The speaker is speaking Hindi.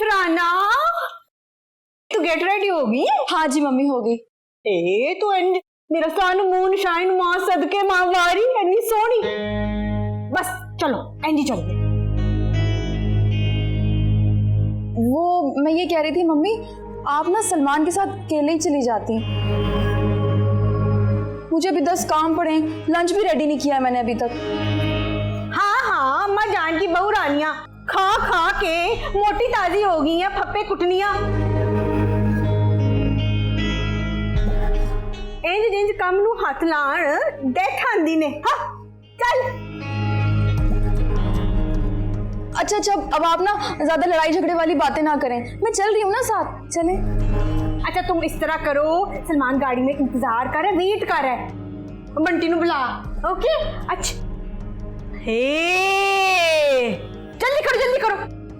राना तू गेट रेडी होगी? हाँ जी मम्मी होगी। ए तो मेरा सन मून शाइन मां सदके मां वारी इतनी सोहनी। बस चलो एंडी चलो। वो मैं ये कह रही थी मम्मी, आप ना सलमान के साथ अकेले ही चली जाती। मुझे अभी 10 काम पड़े, लंच भी रेडी नहीं किया है मैंने अभी तक। हाँ हाँ अम्मा जान की बहू रानियां खा खा के मोटी ताजी हो गई हैं, फप्पे कुटनियां। इंज जिंज कम नू हथ लाण डेथ आंदी ने। हाँ चल। अच्छा अब आप ना ज्यादा लड़ाई झगड़े वाली बातें ना करें, मैं चल रही हूँ ना साथ, चले। अच्छा तुम इस तरह करो, सलमान गाड़ी में इंतजार कर रहा है, वेट कर रहा है, बंटी नू बुला। ओके अच्छा हे जल्दी करो